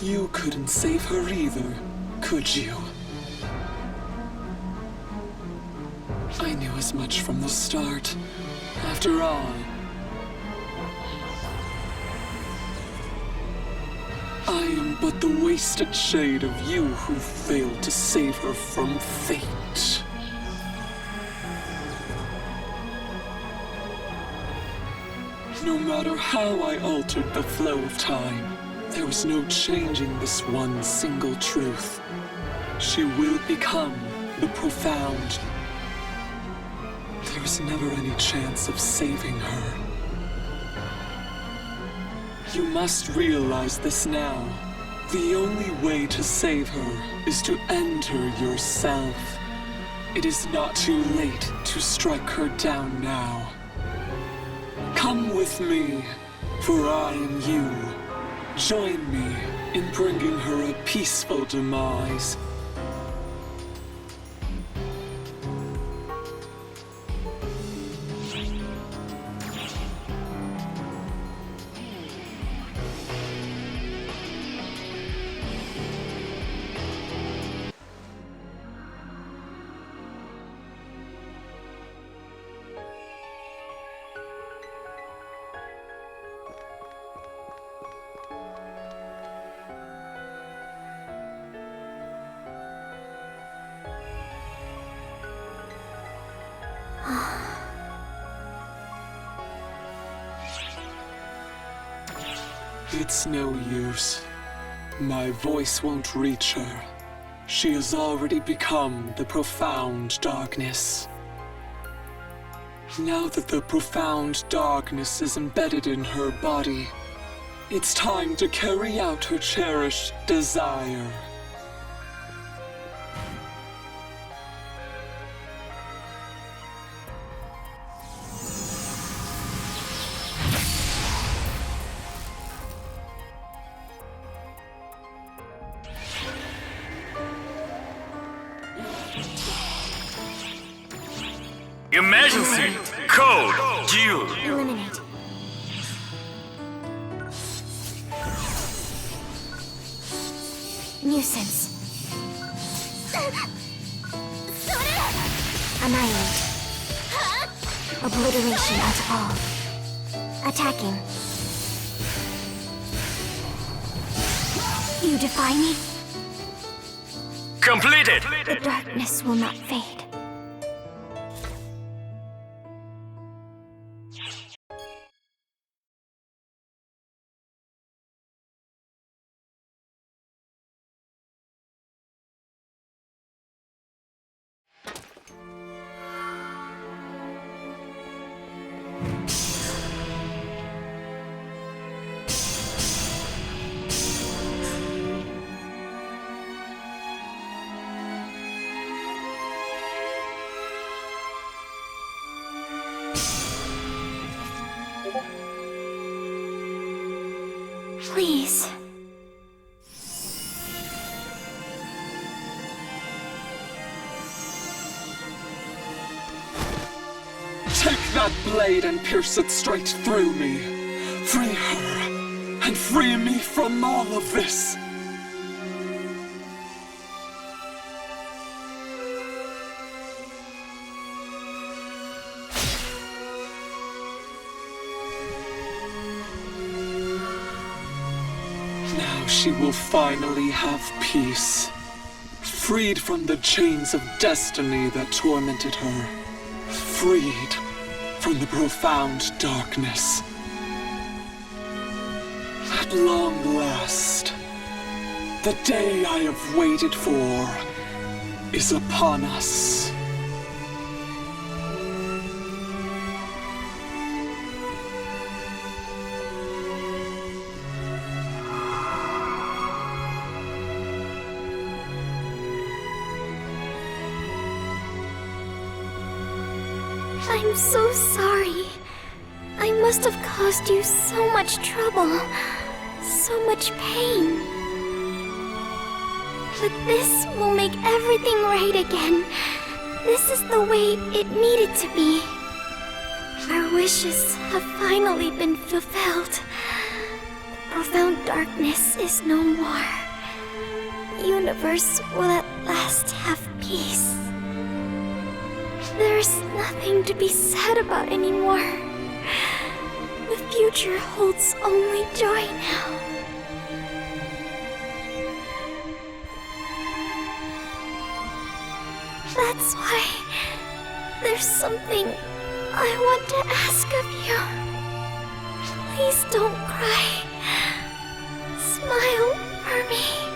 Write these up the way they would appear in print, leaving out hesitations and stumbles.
You couldn't save her either, could you? I knew as much from the start. After all, I am but the wasted shade of you who failed to save her from fate. No matter how I altered the flow of time, there was no changing this one single truth. She will become the profound. There was never any chance of saving her. You must realize this now. The only way to save her is to end her yourself. It is not too late to strike her down now. Come with me, for I am you. Join me in bringing her a peaceful demise. It's no use. My voice won't reach her. She has already become the profound darkness. Now that the profound darkness is embedded in her body, it's time to carry out her cherished desire. Emergency! Code due! Eliminate. Nuisance. Annihilate. Obliteration of all. Attacking. You defy me? Completed! The darkness will not fade. Please. Take that blade and pierce it straight through me. Free her, and free me from all of this. Now she will finally have peace, freed from the chains of destiny that tormented her, freed from the profound darkness. At long last, the day I have waited for is upon us. I'm so sorry. I must have caused you so much trouble, so much pain. But this will make everything right again. This is the way it needed to be. Our wishes have finally been fulfilled. The profound darkness is no more. The universe will at last have peace. There's nothing to be sad about anymore. The future holds only joy now. That's why there's something I want to ask of you. Please don't cry. Smile for me.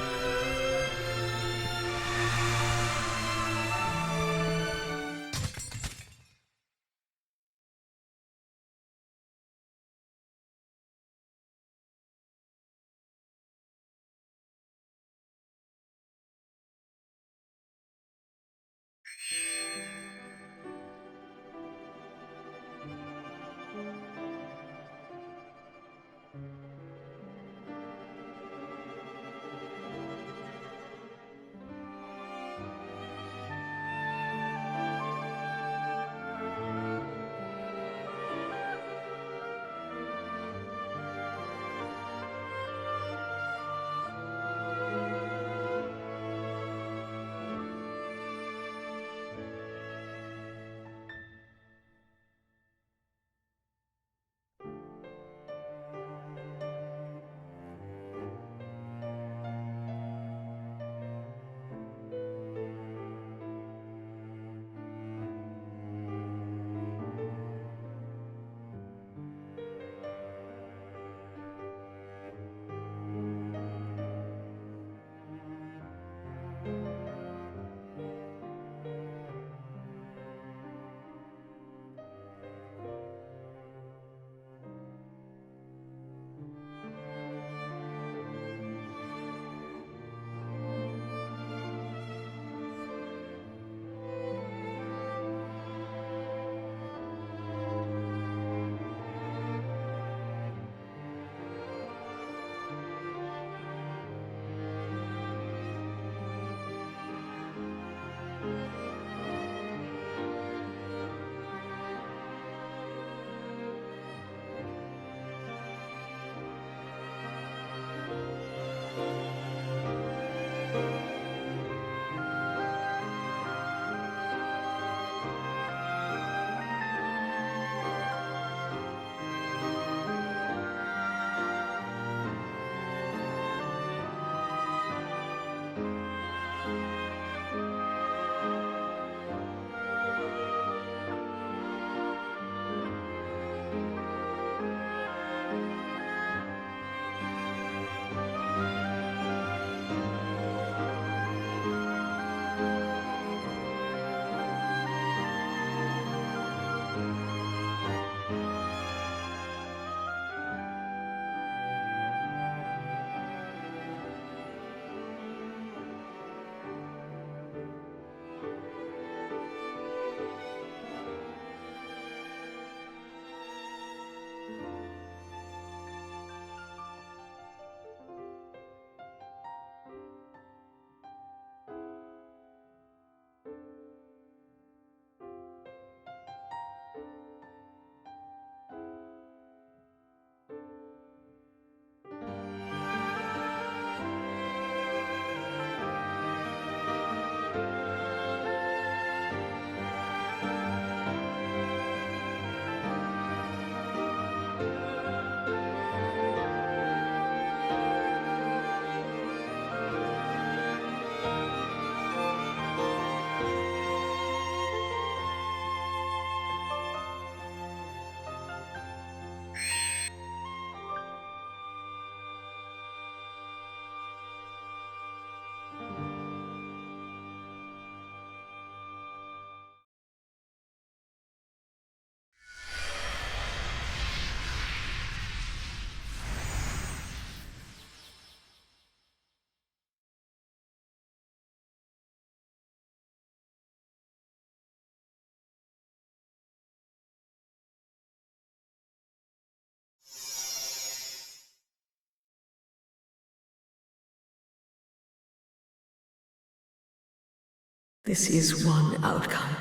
This is one outcome,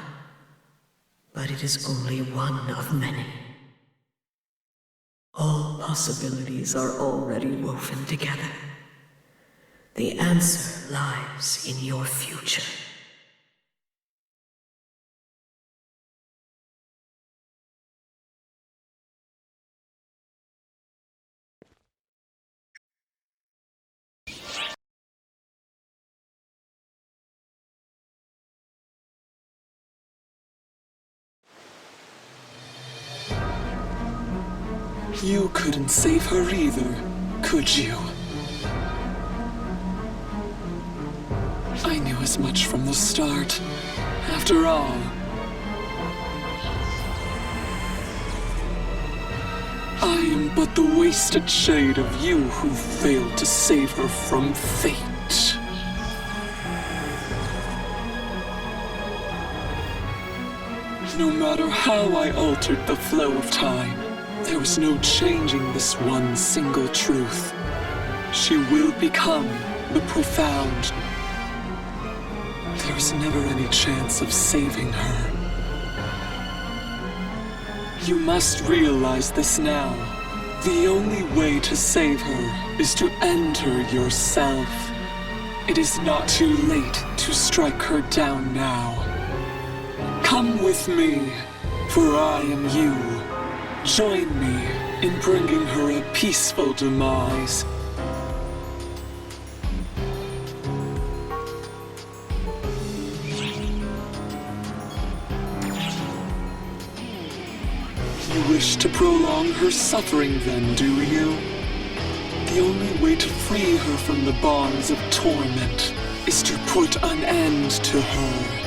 but it is only one of many. All possibilities are already woven together. The answer lies in your future. You couldn't save her either, could you? I knew as much from the start. After all, I am but the wasted shade of you who failed to save her from fate. No matter how I altered the flow of time, there was no changing this one single truth. She will become the profound. There was never any chance of saving her. You must realize this now. The only way to save her is to enter yourself. It is not too late to strike her down now. Come with me, for I am you. Join me in bringing her a peaceful demise. You wish to prolong her suffering then, do you? The only way to free her from the bonds of torment is to put an end to her.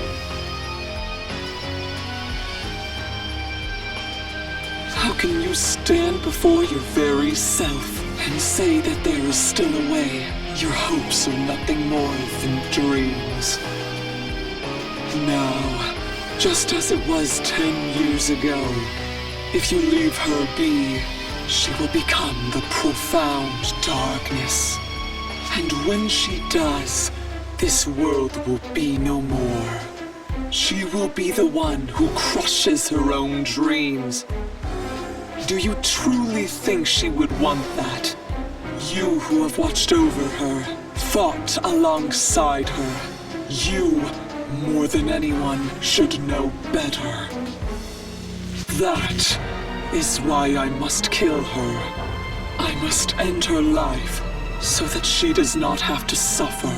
How can you stand before your very self and say that there is still a way? Your hopes are nothing more than dreams. Now, just as it was 10 years ago, if you leave her be, she will become the profound darkness. And when she does, this world will be no more. She will be the one who crushes her own dreams. Do you truly think she would want that? You who have watched over her, fought alongside her, you, more than anyone, should know better. That is why I must kill her. I must end her life so that she does not have to suffer.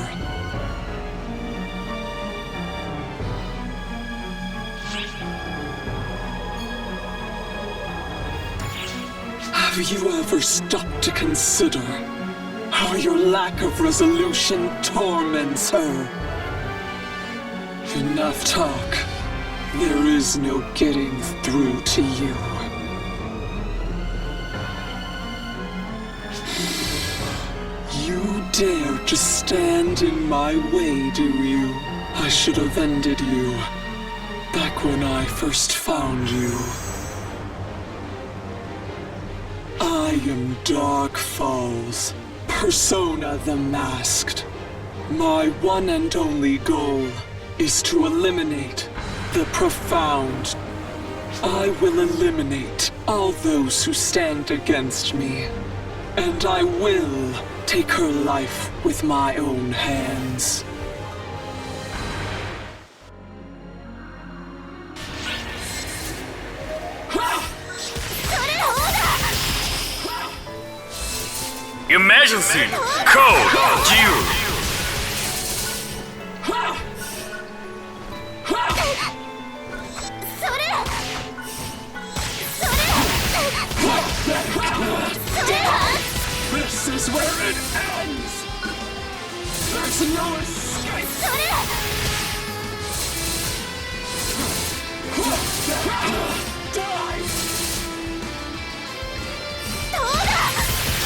Have you ever stopped to consider how your lack of resolution torments her? Enough talk. There is no getting through to you. You dare to stand in my way, do you? I should have ended you back when I first found you. I am Dark Falls, Persona the Masked. My one and only goal is to eliminate the profound. I will eliminate all those who stand against me, and I will take her life with my own hands. Emergency! Code Due! This is where it ends! There's no escape! Die!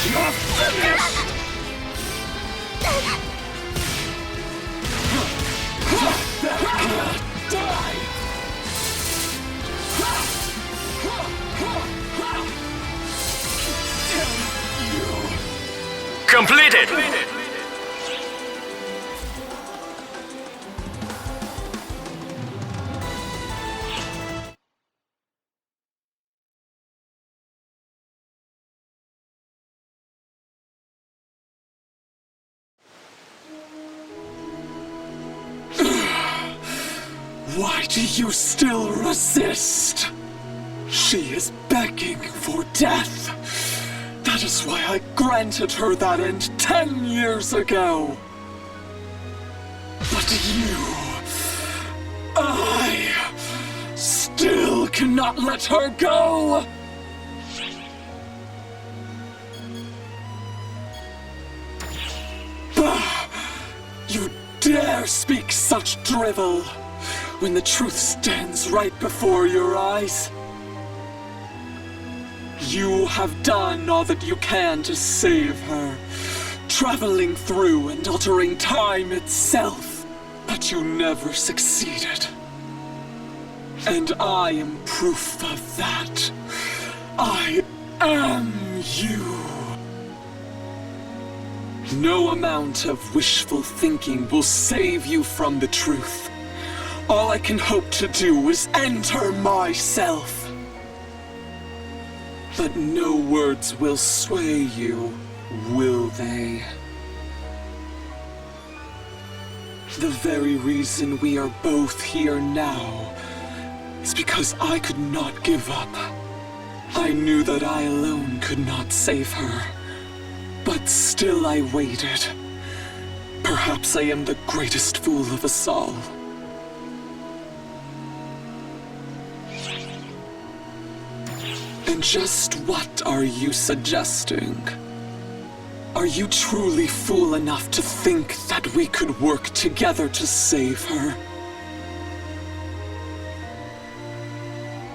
You're finished! Die! Completed! Why do you still resist? She is begging for death. That is why I granted her that end 10 years ago. But I still cannot let her go. Bah! You dare speak such drivel when the truth stands right before your eyes. You have done all that you can to save her, traveling through and altering time itself, but you never succeeded. And I am proof of that. I am you. No amount of wishful thinking will save you from the truth. All I can hope to do is enter myself. But no words will sway you, will they? The very reason we are both here now is because I could not give up. I knew that I alone could not save her, but still I waited. Perhaps I am the greatest fool of us all. And just what are you suggesting? Are you truly fool enough to think that we could work together to save her?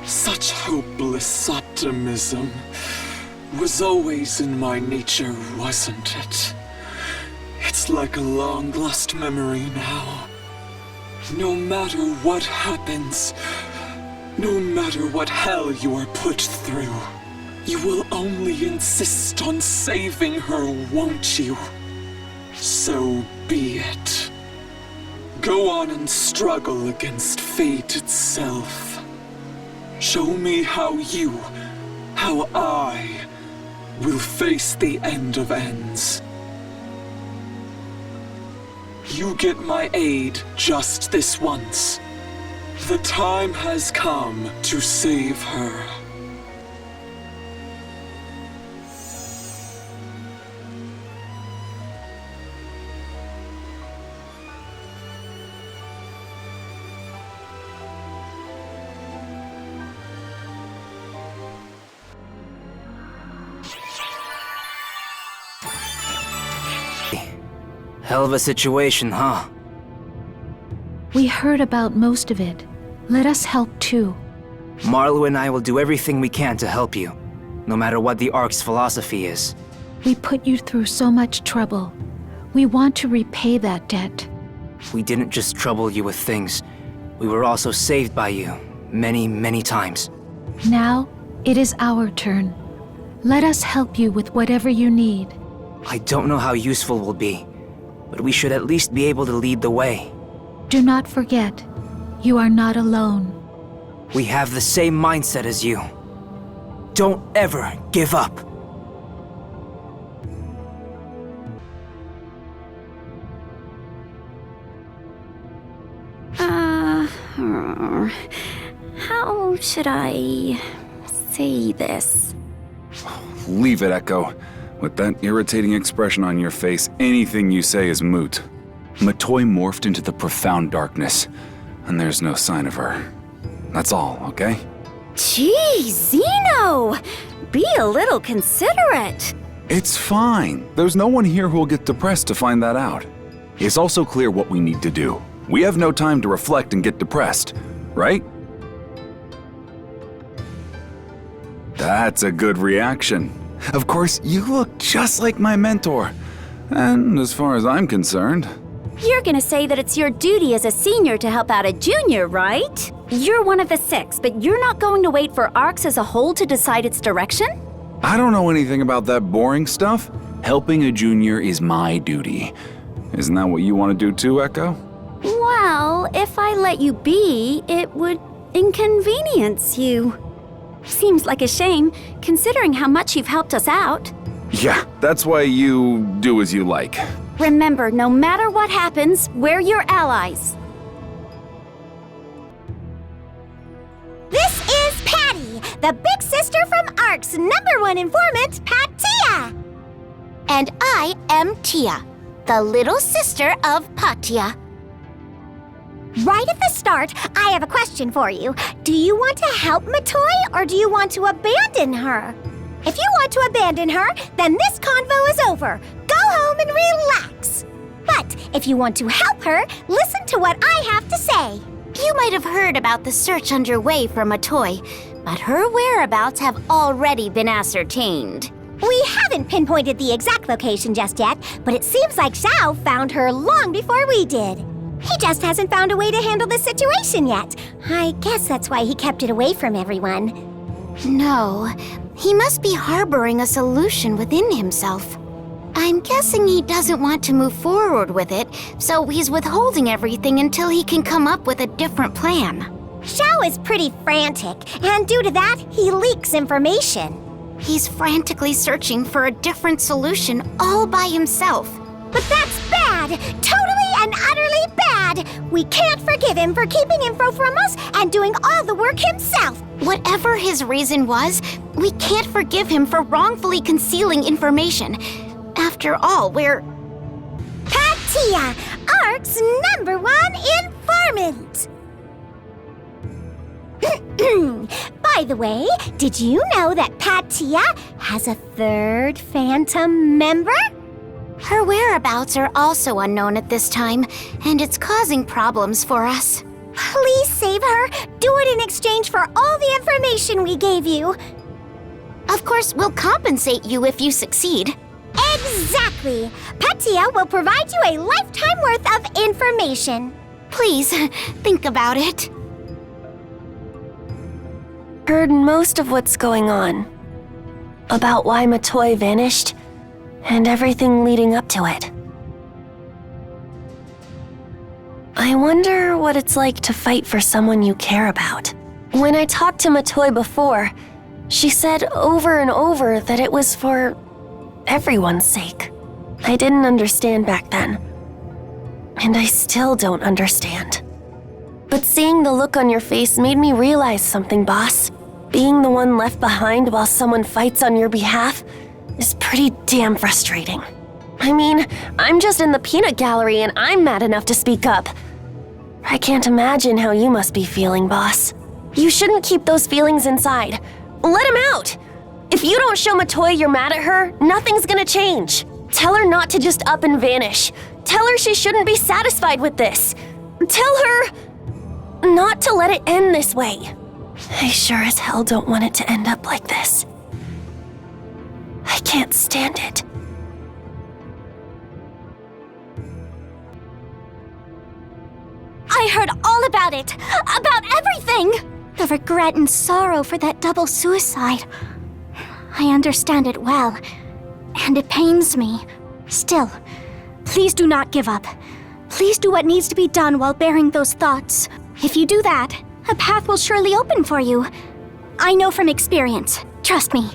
Such hopeless optimism was always in my nature, wasn't it? It's like a long-lost memory now. No matter what happens, no matter what hell you are put through, you will only insist on saving her, won't you? So be it. Go on and struggle against fate itself. Show me how I will face the end of ends. You get my aid just this once. The time has come to save her. Hell of a situation, huh? We heard about most of it. Let us help too. Marlo and I will do everything we can to help you, no matter what the Ark's philosophy is. We put you through so much trouble. We want to repay that debt. We didn't just trouble you with things. We were also saved by you, many, many times. Now, it is our turn. Let us help you with whatever you need. I don't know how useful we'll be, but we should at least be able to lead the way. Do not forget, you are not alone. We have the same mindset as you. Don't ever give up. How should I say this? Leave it, Echo. With that irritating expression on your face, anything you say is moot. Matoi morphed into the profound darkness, and there's no sign of her. That's all, okay? Gee, Zeno! Be a little considerate. It's fine. There's no one here who'll get depressed to find that out. It's also clear what we need to do. We have no time to reflect and get depressed, right? That's a good reaction. Of course, you look just like my mentor. And as far as I'm concerned... You're gonna say that it's your duty as a senior to help out a junior, right? You're one of the 6, but you're not going to wait for ARCS as a whole to decide its direction? I don't know anything about that boring stuff. Helping a junior is my duty. Isn't that what you want to do too, Echo? Well, if I let you be, it would inconvenience you. Seems like a shame, considering how much you've helped us out. Yeah, that's why you do as you like. Remember, no matter what happens, we're your allies. the big sister from ARC's #1 informant, Patia! And I am Tia, the little sister of Patia. Right at the start, I have a question for you. Do you want to help Matoi, or do you want to abandon her? If you want to abandon her, then this convo is over. Go home and relax. But if you want to help her, listen to what I have to say. You might have heard about the search underway for Matoi, but her whereabouts have already been ascertained. We haven't pinpointed the exact location just yet, but it seems like Xiao found her long before we did. He just hasn't found a way to handle this situation yet. I guess that's why he kept it away from everyone. No, he must be harboring a solution within himself. I'm guessing he doesn't want to move forward with it, so he's withholding everything until he can come up with a different plan. Xiao is pretty frantic, and due to that, he leaks information. He's frantically searching for a different solution all by himself. But that's bad! Totally and utterly bad! We can't forgive him for keeping info from us and doing all the work himself! Whatever his reason was, we can't forgive him for wrongfully concealing information. After all, we're... Patia, ARC's #1 informant! By the way, did you know that Patia has a third Phantom member? Her whereabouts are also unknown at this time, and it's causing problems for us. Please save her. Do it in exchange for all the information we gave you. Of course, we'll compensate you if you succeed. Exactly. Patia will provide you a lifetime worth of information. Please, think about it. Heard most of what's going on. About why Matoi vanished, and everything leading up to it. I wonder what it's like to fight for someone you care about. When I talked to Matoi before, she said over and over that it was for everyone's sake. I didn't understand back then. And I still don't understand. But seeing the look on your face made me realize something, boss. Being the one left behind while someone fights on your behalf is pretty damn frustrating. I mean, I'm just in the peanut gallery and I'm mad enough to speak up. I can't imagine how you must be feeling, boss. You shouldn't keep those feelings inside. Let them out! If you don't show Matoi you're mad at her, nothing's gonna change. Tell her not to just up and vanish. Tell her she shouldn't be satisfied with this. Tell her not to let it end this way. I sure as hell don't want it to end up like this. I can't stand it. I heard all about it! About everything! The regret and sorrow for that double suicide. I understand it well, and it pains me. Still, please do not give up. Please do what needs to be done while bearing those thoughts. If you do that, a path will surely open for you. I know from experience. Trust me.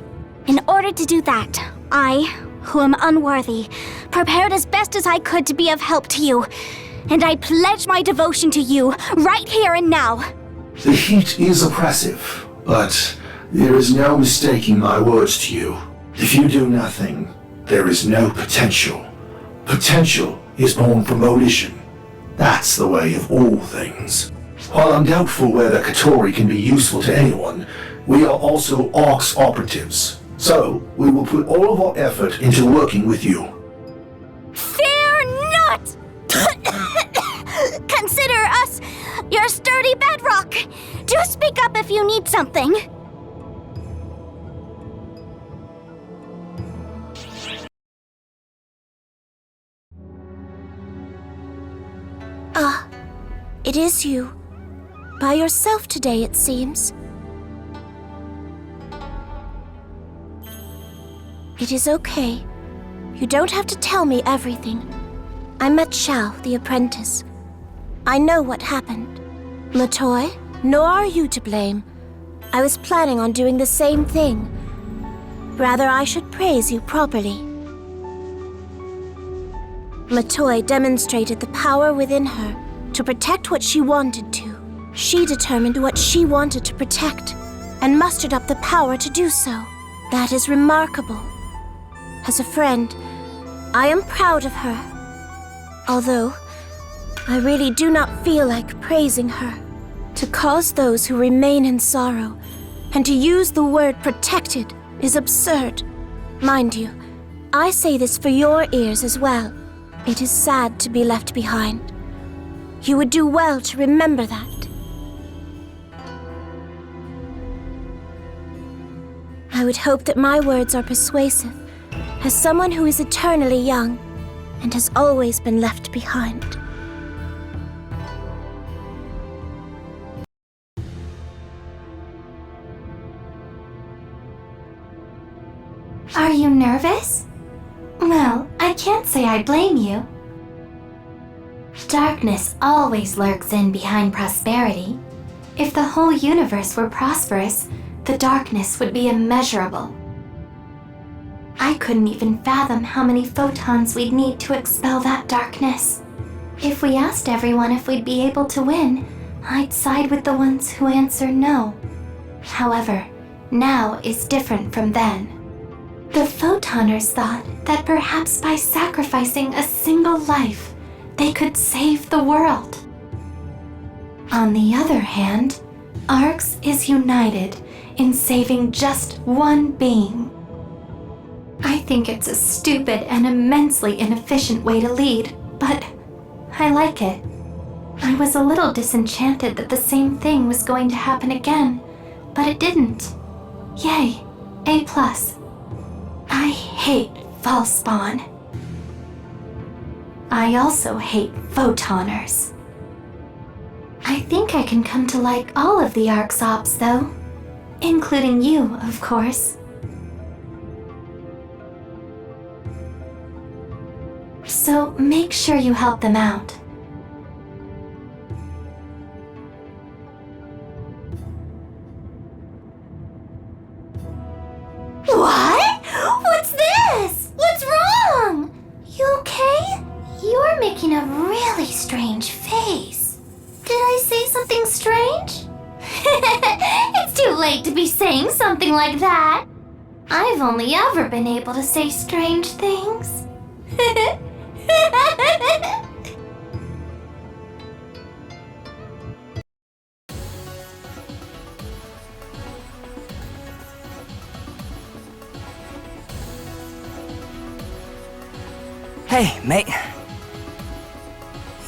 In order to do that, I, who am unworthy, prepared as best as I could to be of help to you. And I pledge my devotion to you, right here and now. The heat is oppressive, but there is no mistaking my words to you. If you do nothing, there is no potential. Potential is born from volition. That's the way of all things. While I'm doubtful whether Katori can be useful to anyone, we are also ARC's operatives. So, we will put all of our effort into working with you. Fear not! Consider us your sturdy bedrock. Do speak up if you need something. It is you. By yourself today, it seems. It is okay. You don't have to tell me everything. I met Xiao, the apprentice. I know what happened. Matoi, nor are you to blame. I was planning on doing the same thing. Rather, I should praise you properly. Matoi demonstrated the power within her to protect what she wanted to. She determined what she wanted to protect, and mustered up the power to do so. That is remarkable. As a friend, I am proud of her. Although, I really do not feel like praising her. To cause those who remain in sorrow, and to use the word protected, is absurd. Mind you, I say this for your ears as well. It is sad to be left behind. You would do well to remember that. I would hope that my words are persuasive, as someone who is eternally young and has always been left behind. Are you nervous? Well, I can't say I blame you. Darkness always lurks in behind prosperity. If the whole universe were prosperous, the darkness would be immeasurable. I couldn't even fathom how many photons we'd need to expel that darkness. If we asked everyone if we'd be able to win, I'd side with the ones who answer no. However, now is different from then. The Photoners thought that perhaps by sacrificing a single life, they could save the world. On the other hand, Arx is united in saving just one being. I think it's a stupid and immensely inefficient way to lead, but I like it. I was a little disenchanted that the same thing was going to happen again, but it didn't. Yay, A+. I hate Falspawn. I also hate Photoners. I think I can come to like all of the Arx Ops, though. Including you, of course. So make sure you help them out. What? What's this? What's wrong? You okay? You're making a really strange face. Did I say something strange? It's too late to be saying something like that. I've only ever been able to say strange things. Hey, mate.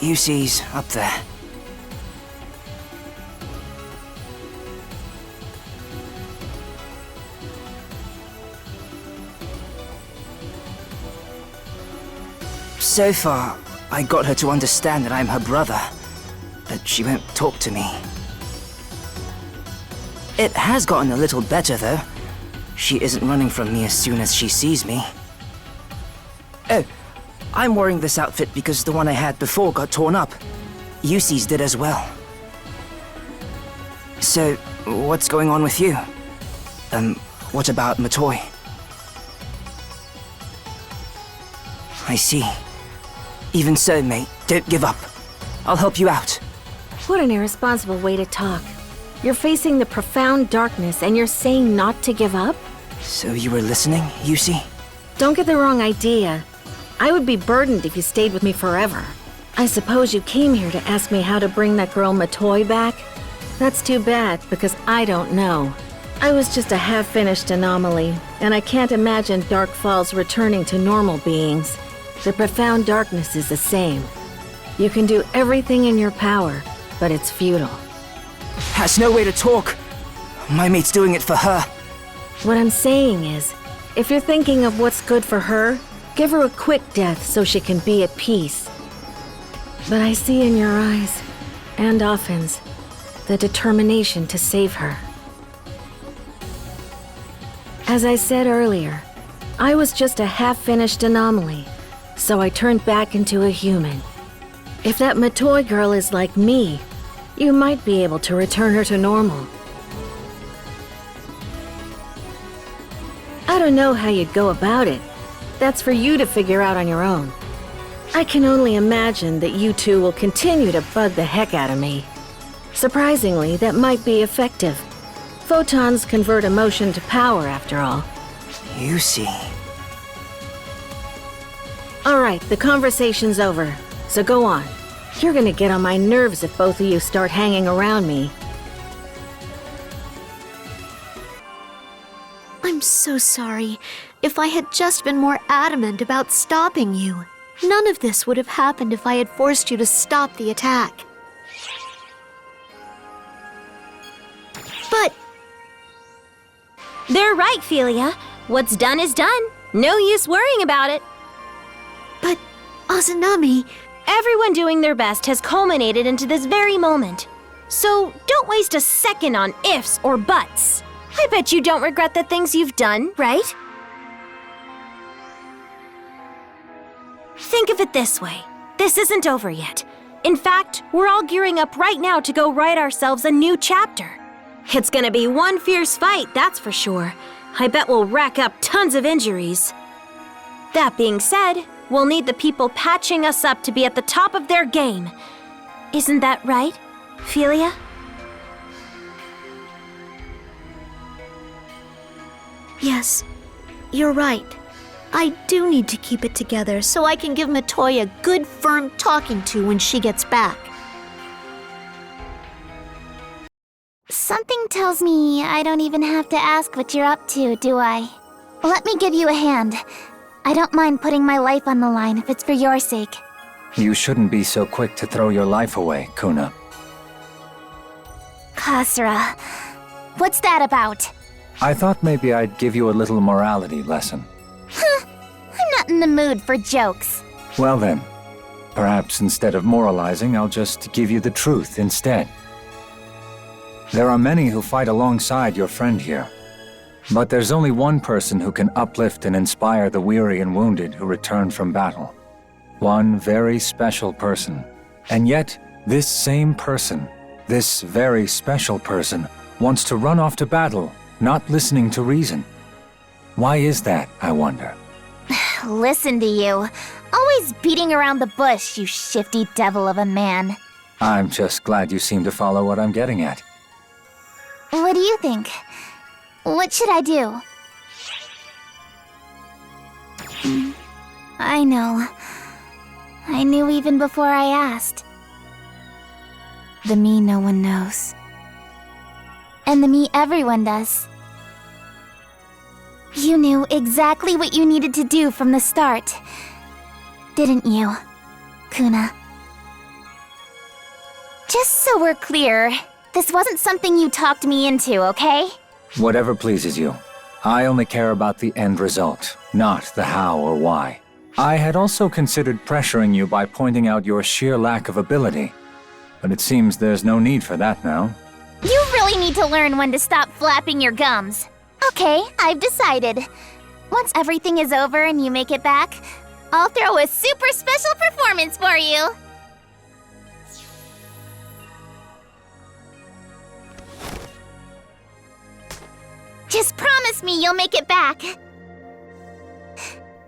Yusi's up there. So far, I got her to understand that I'm her brother, but she won't talk to me. It has gotten a little better, though. She isn't running from me as soon as she sees me. Oh, I'm wearing this outfit because the one I had before got torn up. Yusi's did as well. So, what's going on with you? What about Matoi? I see. Even so, mate, don't give up. I'll help you out. What an irresponsible way to talk. You're facing the profound darkness and you're saying not to give up? So you were listening, Yusi? Don't get the wrong idea. I would be burdened if you stayed with me forever. I suppose you came here to ask me how to bring that girl Matoi back? That's too bad, because I don't know. I was just a half-finished anomaly, and I can't imagine Dark Falls returning to normal beings. The profound darkness is the same. You can do everything in your power, but it's futile. That's no way to talk. My mate's doing it for her. What I'm saying is, if you're thinking of what's good for her, give her a quick death so she can be at peace. But I see in your eyes, and Offin's, the determination to save her. As I said earlier, I was just a half-finished anomaly, so I turned back into a human. If that Matoi girl is like me, you might be able to return her to normal. I don't know how you'd go about it. That's for you to figure out on your own. I can only imagine that you two will continue to bug the heck out of me. Surprisingly, that might be effective. Photons convert emotion to power, after all. You see. All right, the conversation's over, so go on. You're gonna get on my nerves if both of you start hanging around me. I'm so sorry. If I had just been more adamant about stopping you, none of this would have happened if I had forced you to stop the attack. But They're right, Philia. What's done is done. No use worrying about it. But, Azunami, Everyone doing their best has culminated into this very moment. So don't waste a second on ifs or buts. I bet you don't regret the things you've done, right? Think of it this way. This isn't over yet. In fact, we're all gearing up right now to go write ourselves a new chapter. It's gonna be one fierce fight, that's for sure. I bet we'll rack up tons of injuries. That being said, we'll need the people patching us up to be at the top of their game. Isn't that right, Philia? yes, you're right. I do need to keep it together so I can give Matoi a good, firm talking to when she gets back. Something tells me I don't even have to ask what you're up to, do I? Let me give you a hand. I don't mind putting my life on the line if it's for your sake. You shouldn't be so quick to throw your life away, Kuna. Kasra, what's that about? I thought maybe I'd give you a little morality lesson. I'm not in the mood for jokes. Well then, perhaps instead of moralizing, I'll just give you the truth instead. There are many who fight alongside your friend here. But there's only one person who can uplift and inspire the weary and wounded who return from battle. One very special person. And yet, this same person, this very special person, wants to run off to battle, not listening to reason. Why is that, I wonder? Listen to you. Always beating around the bush, you shifty devil of a man. I'm just glad you seem to follow what I'm getting at. What do you think? What should I do? I know. I knew even before I asked. The me no one knows. And the me everyone does. You knew exactly what you needed to do from the start. Didn't you, Kuna? Just so we're clear, this wasn't something you talked me into, okay? Whatever pleases you. I only care about the end result, not the how or why. I had also considered pressuring you by pointing out your sheer lack of ability. But it seems there's no need for that now. You really need to learn when to stop flapping your gums. Okay, I've decided. Once everything is over and you make it back, I'll throw a super special performance for you. Just promise me you'll make it back.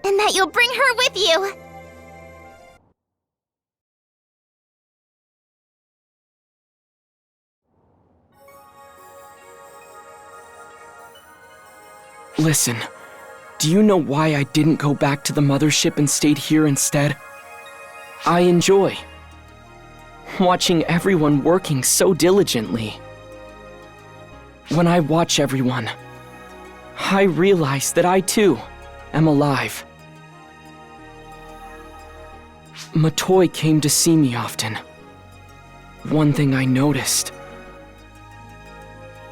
And that you'll bring her with you. Listen, do you know why I didn't go back to the mothership and stayed here instead? I enjoy watching everyone working so diligently. When I watch everyone, I realize that I too am alive. Matoi came to see me often. One thing I noticed,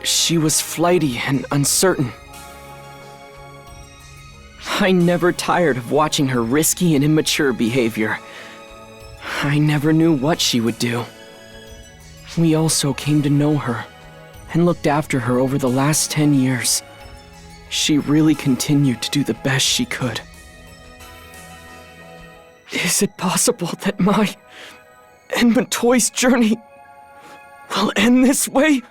she was flighty and uncertain. I never tired of watching her risky and immature behavior. I never knew what she would do. We also came to know her and looked after her over the last 10 years. She really continued to do the best she could. Is it possible that my and Matoi's journey will end this way?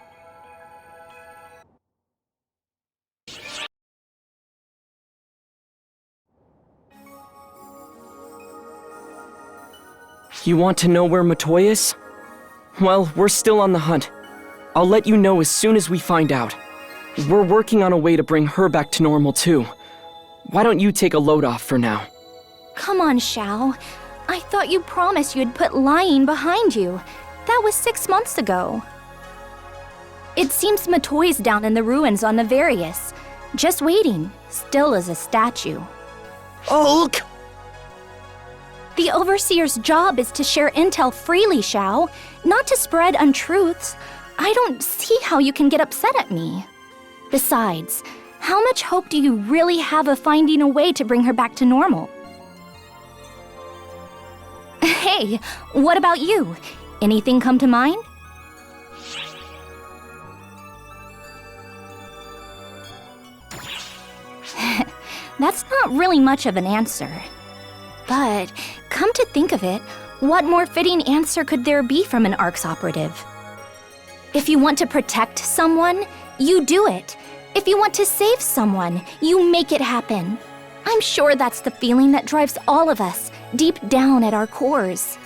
You want to know where Matoi is? Well, we're still on the hunt. I'll let you know as soon as we find out. we're working on a way to bring her back to normal too. Why don't you take a load off for now? Come on, Xiao. I thought you promised you'd put lying behind you. That was 6 months ago. It seems Matoi's down in the ruins on Navarius, just waiting, still as a statue. Oh, The Overseer's job is to share intel freely, Xiao, not to spread untruths. I don't see how you can get upset at me. Besides, how much hope do you really have of finding a way to bring her back to normal? Hey, what about you? Anything come to mind? That's not really much of an answer. But, come to think of it, what more fitting answer could there be from an ARCS operative? If you want to protect someone, you do it. If you want to save someone, you make it happen. I'm sure that's the feeling that drives all of us, deep down at our cores.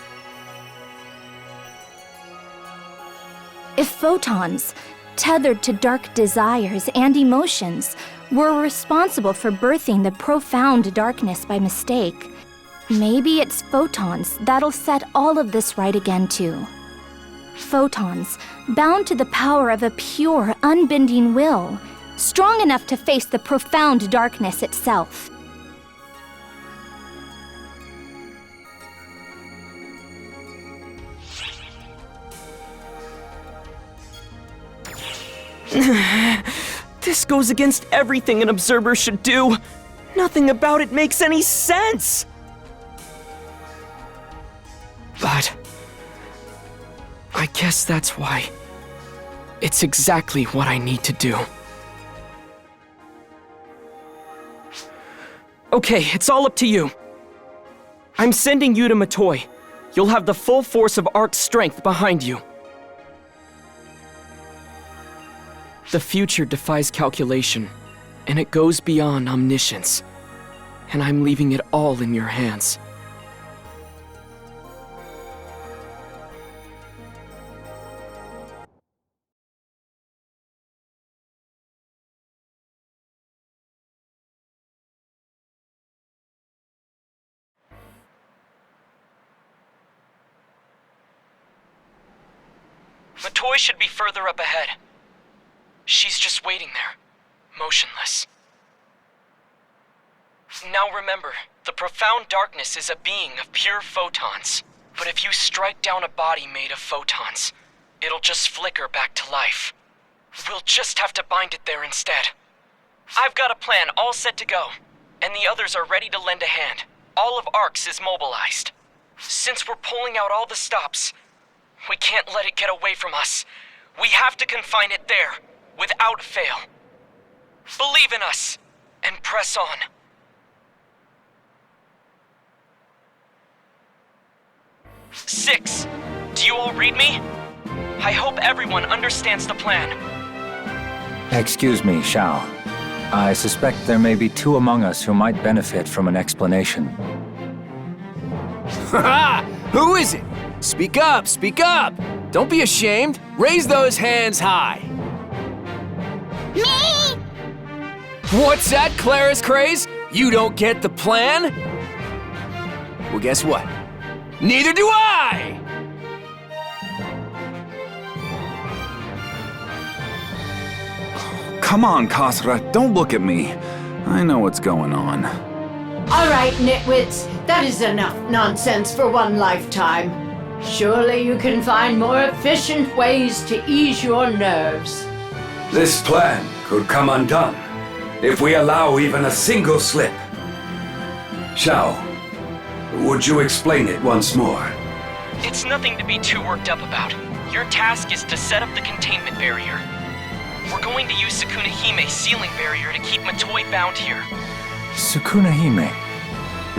If photons, tethered to dark desires and emotions, were responsible for birthing the profound darkness by mistake, maybe it's photons that'll set all of this right again too. Photons, bound to the power of a pure, unbending will, strong enough to face the profound darkness itself. This goes against everything an observer should do. Nothing about it makes any sense. But I guess that's why. It's exactly what I need to do. Okay, it's all up to you. I'm sending you to Matoi. You'll have the full force of ARC's strength behind you. The future defies calculation, and it goes beyond omniscience. And I'm leaving it all in your hands. Matoi should be further up ahead. She's just waiting there, motionless. Now remember, the profound darkness is a being of pure photons. But if you strike down a body made of photons, it'll just flicker back to life. We'll just have to bind it there instead. I've got a plan all set to go, and the others are ready to lend a hand. All of ARCS is mobilized. Since we're pulling out all the stops, we can't let it get away from us. We have to confine it there, without fail. Believe in us, and press on. Six, do you all read me? I hope everyone understands the plan. Excuse me, Xiao. I suspect there may be two among us who might benefit from an explanation. Ha! Who is it? Speak up, speak up! Don't be ashamed. Raise those hands high. Me! What's that, Claris Craze? You don't get the plan? Well, guess what? Neither do I! Come on, Kasra, don't look at me. I know what's going on. All right, nitwits, that is enough nonsense for one lifetime. Surely you can find more efficient ways to ease your nerves. This plan could come undone if we allow even a single slip. Xiao, would you explain it once more? It's nothing to be too worked up about. Your task is to set up the containment barrier. We're going to use Sukuna Hime's sealing barrier to keep Matoi bound here. Sukuna Hime,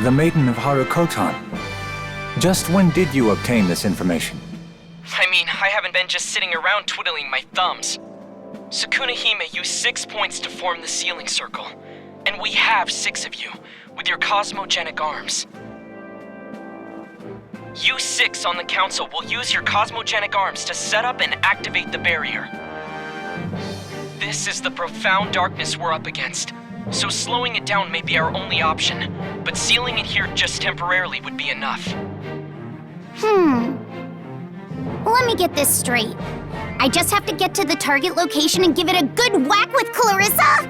the maiden of Harukotan. Just when did you obtain this information? I mean, I haven't been just sitting around twiddling my thumbs. Sukuna Hime used 6 points to form the sealing circle, and we have 6 of you, with your cosmogenic arms. You 6 on the council will use your cosmogenic arms to set up and activate the barrier. This is the profound darkness we're up against. So slowing it down may be our only option, but sealing it here just temporarily would be enough. Let me get this straight. I just have to get to the target location and give it a good whack with Clarissa?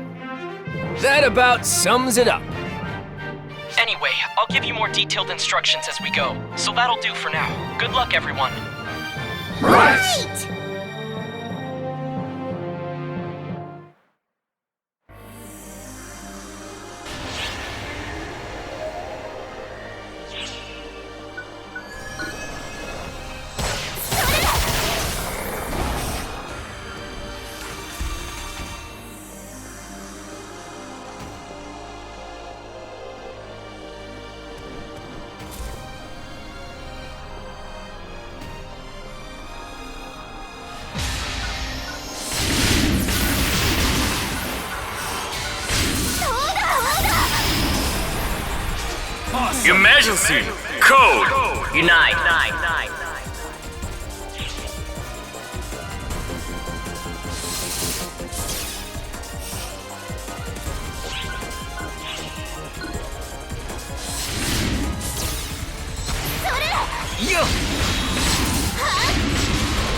That about sums it up. Anyway, I'll give you more detailed instructions as we go, so that'll do for now. Good luck, everyone. Right! Emergency! Code! Unite!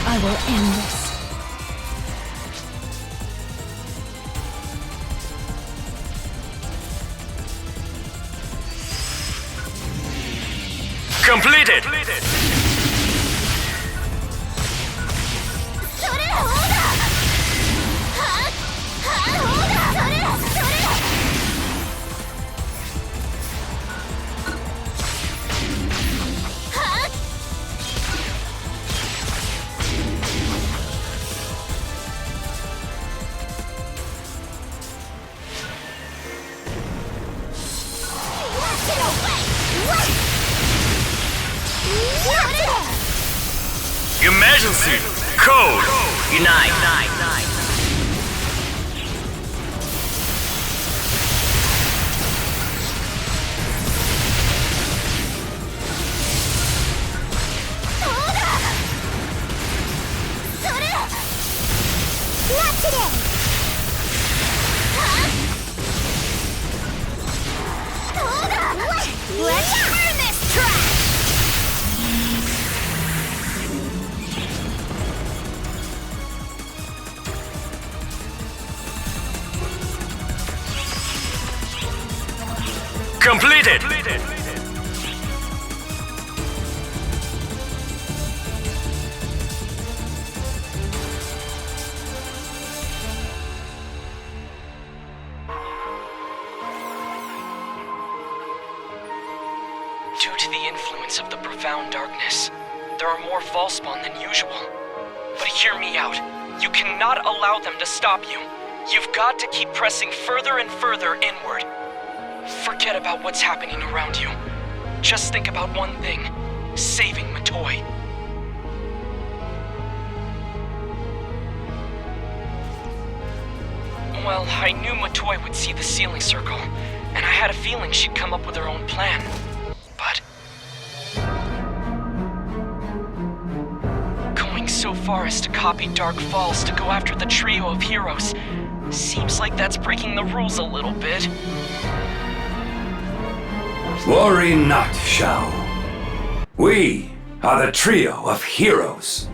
I will end this. Completed! Emergency! Code! Unite! Not today! Let's burn this trash! Completed! Due to the influence of the profound darkness, there are more Volspawn than usual. But hear me out. You cannot allow them to stop you. You've got to keep pressing further and further inward. Forget about what's happening around you. Just think about one thing: saving Matoi. Well, I knew Matoi would see the sealing circle, and I had a feeling she'd come up with her own plan. But going so far as to copy Dark Falls to go after the trio of heroes seems like that's breaking the rules a little bit. Worry not, Shao. We are the trio of heroes.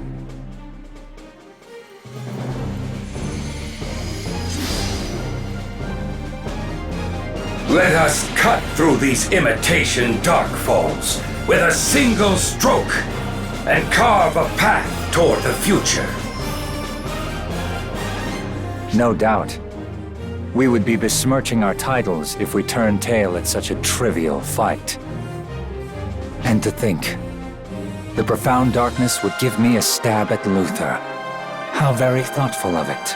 Let us cut through these imitation Darkfalls with a single stroke and carve a path toward the future. No doubt. We would be besmirching our titles if we turned tail at such a trivial fight. And to think, the profound darkness would give me a stab at Luther. How very thoughtful of it.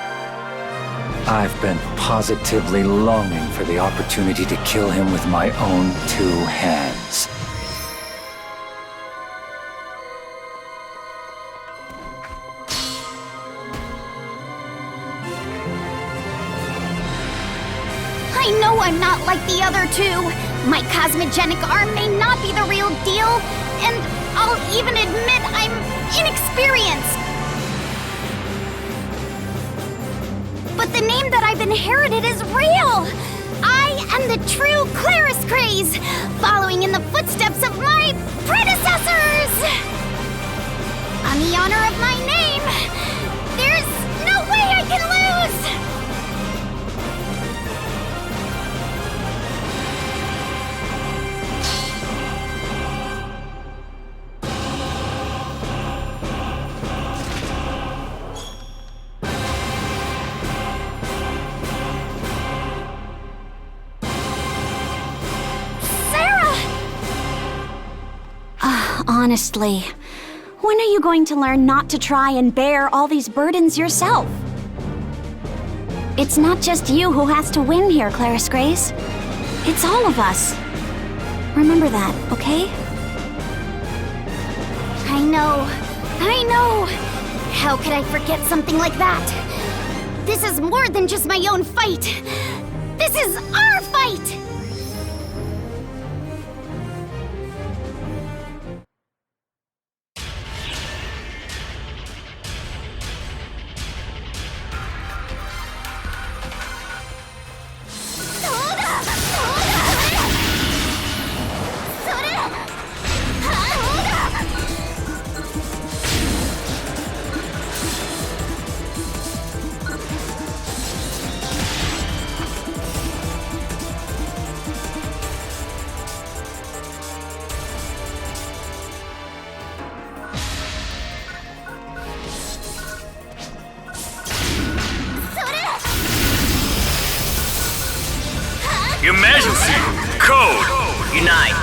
I've been positively longing for the opportunity to kill him with my own two hands. I know I'm not like the other two. My cosmogenic arm may not be the real deal, and I'll even admit I'm inexperienced. but the name that I've inherited is real! I am the true Claris Craze, following in the footsteps of my predecessors! On the honor of my name, there's no way I can lose! Honestly, when are you going to learn not to try and bear all these burdens yourself? It's not just you who has to win here, Claris Grace. It's all of us. Remember that, okay? I know. How could I forget something like that? This is more than just my own fight. This is our fight! Emergency! Code! Unite!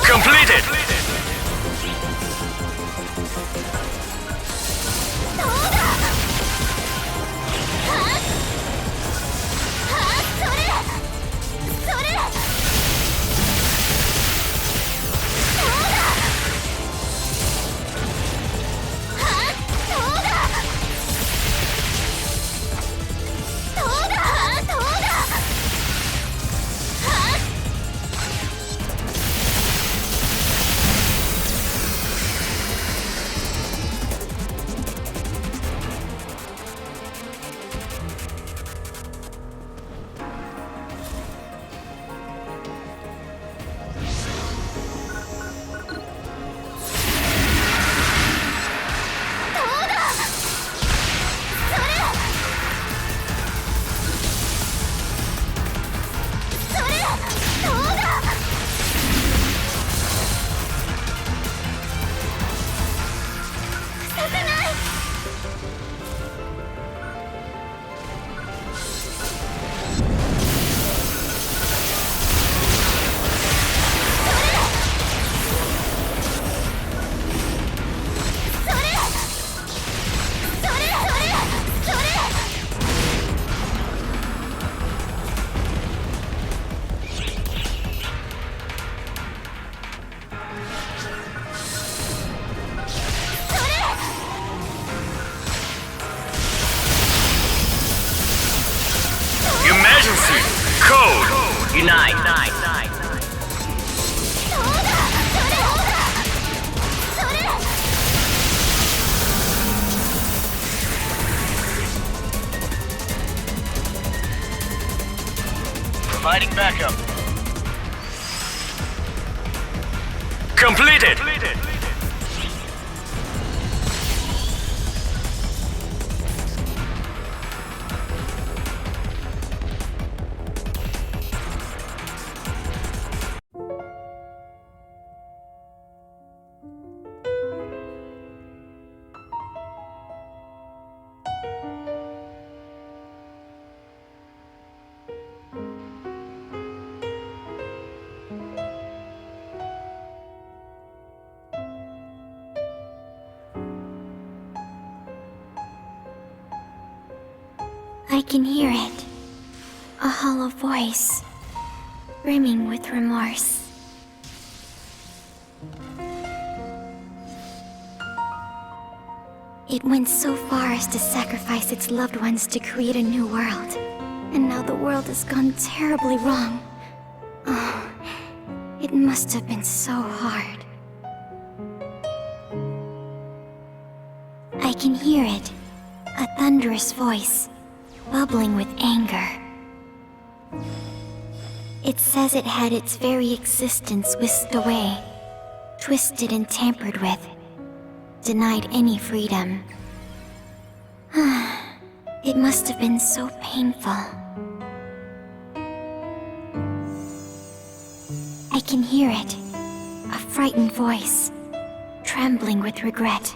Completed! Code! Unite! Providing backup. Completed! I can hear it. A hollow voice, brimming with remorse. It went so far as to sacrifice its loved ones to create a new world. And now the world has gone terribly wrong. Oh, it must have been so hard. I can hear it. A thunderous voice, bubbling with anger. It says it had its very existence whisked away, twisted and tampered with, denied any freedom. It must have been so painful. I can hear it, a frightened voice, trembling with regret.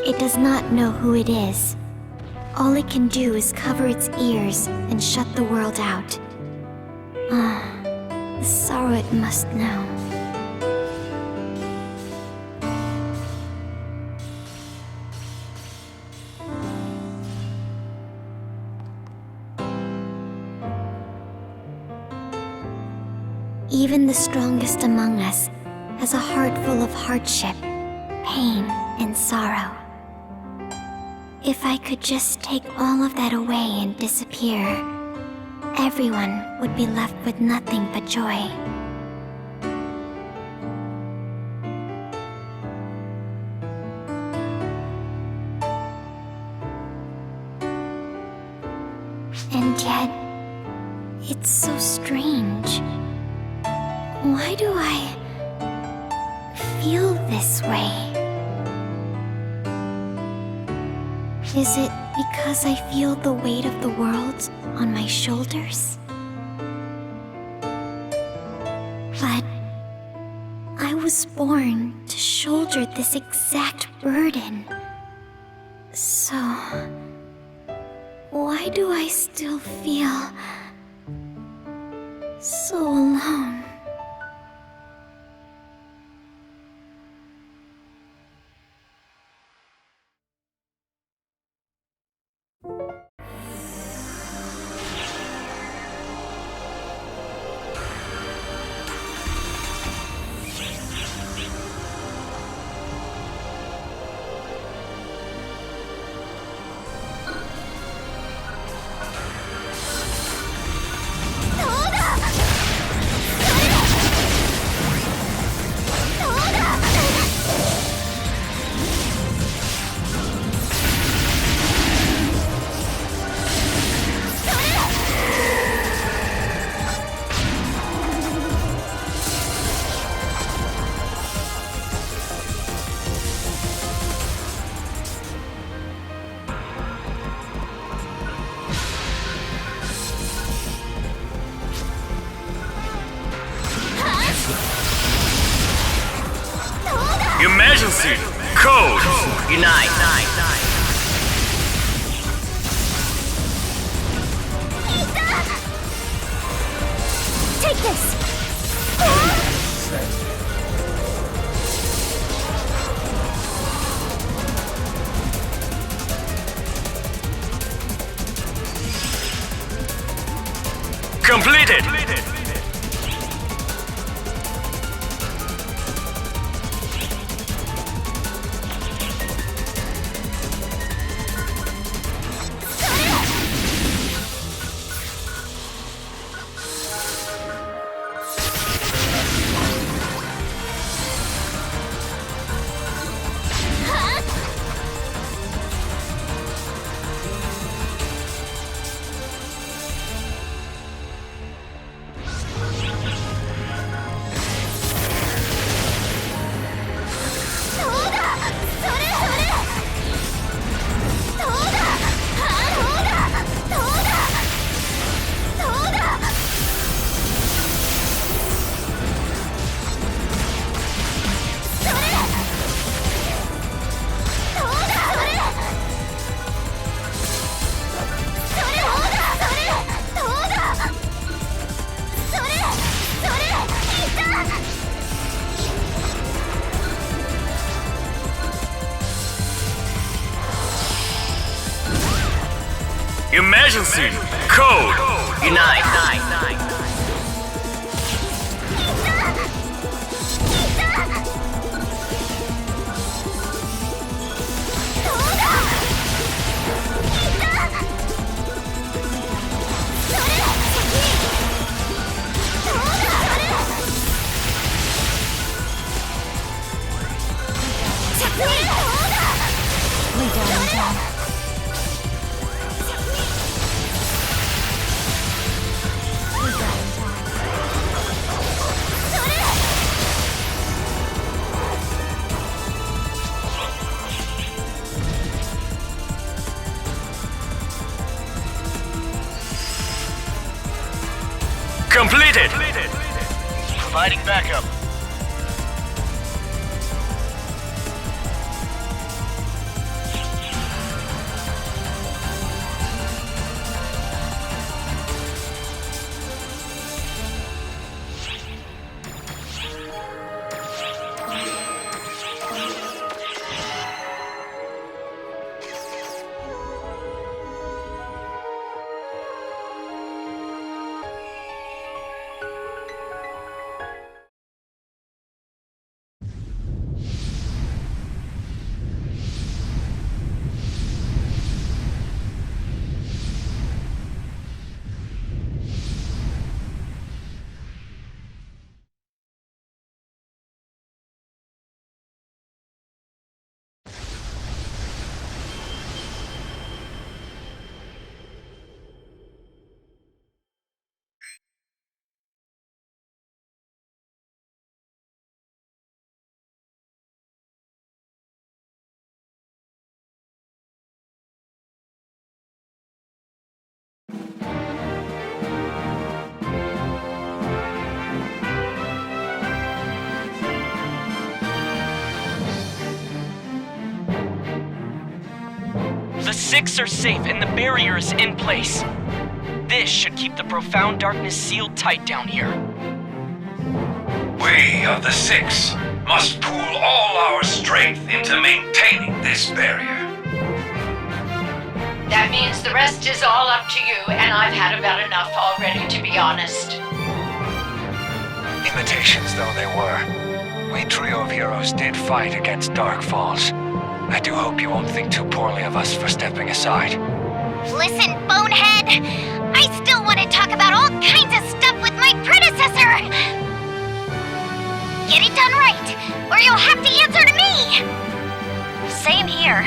It does not know who it is. All it can do is cover its ears and shut the world out. The sorrow it must know. Even the strongest among us has a heart full of hardship, pain, and sorrow. If I could just take all of that away and disappear, everyone would be left with nothing but joy. And yet, it's so strange. Why do I feel this way? Is it because I feel the weight of the world on my shoulders? But I was born to shoulder this exact burden. So, why do I still feel so alone? Emergency! Code! Unite! Take this! Completed! Emergency! Code! Unite! Completed! Providing backup. The Six are safe and the barrier is in place. This should keep the profound darkness sealed tight down here. We of the Six must pool all our strength into maintaining this barrier. That means the rest is all up to you, and I've had about enough already, to be honest. Imitations though they were, we trio of heroes did fight against Dark Falls. I do hope you won't think too poorly of us for stepping aside. Listen, bonehead! I still want to talk about all kinds of stuff with my predecessor! Get it done right, or you'll have to answer to me! Same here.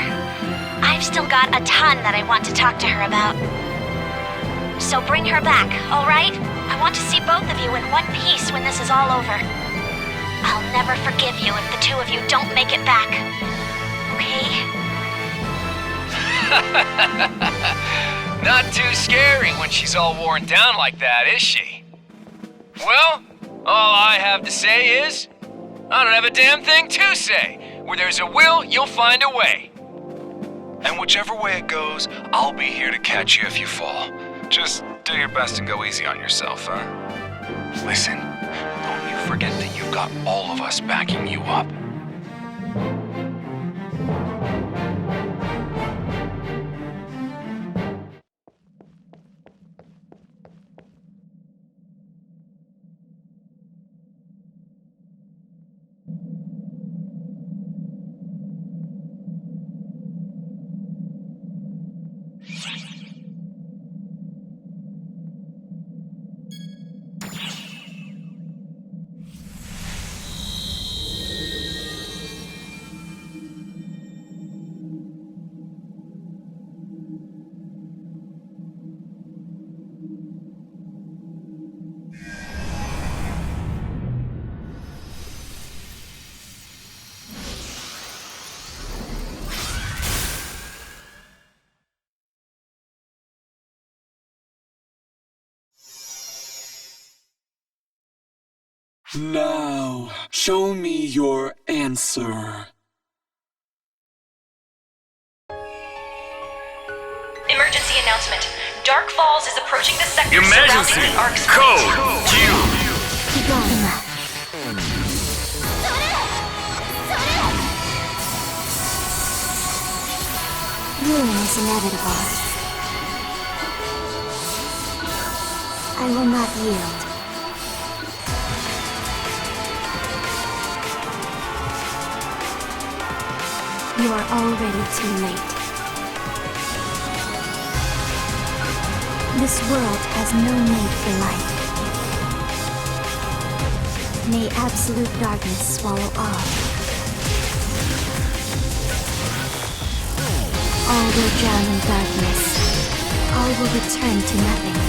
I've still got a ton that I want to talk to her about. So bring her back, alright? I want to see both of you in one piece when this is all over. I'll never forgive you if the two of you don't make it back. Okay? Not too scary when she's all worn down like that, is she? Well, all I have to say is, I don't have a damn thing to say. Where there's a will, you'll find a way. And whichever way it goes, I'll be here to catch you if you fall. Just do your best and go easy on yourself, huh? Listen, don't you forget that you've got all of us backing you up. Now, show me your answer. Emergency announcement. Dark Falls is approaching the sector Emergency! surrounding the Ark's Code! Q! Keep going. Ruin is inevitable. I will not yield. You are already too late. This world has no need for light. May absolute darkness swallow all. All will drown in darkness. All will return to nothing.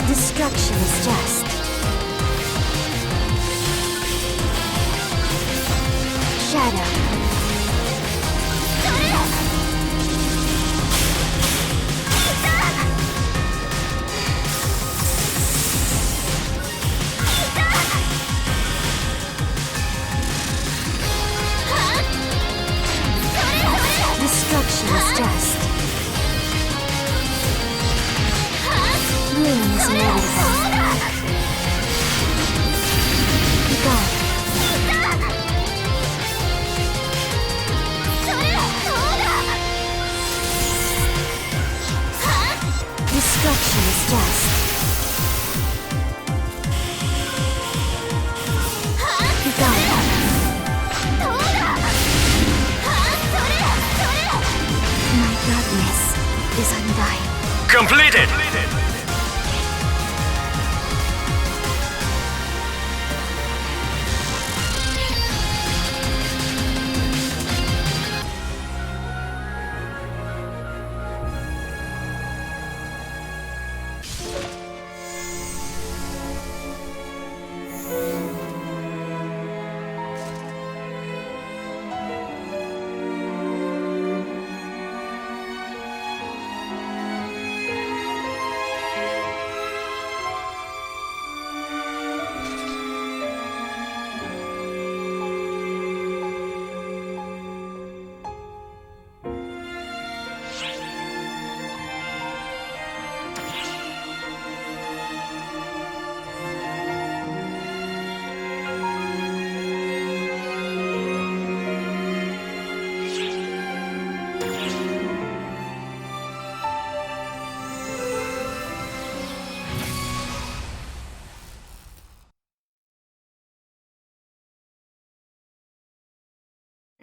Destruction is just. Shadow. Destruction is just. Ruin is inevitable. Be gone. Destruction is just. Be gone. My darkness is undying. Completed!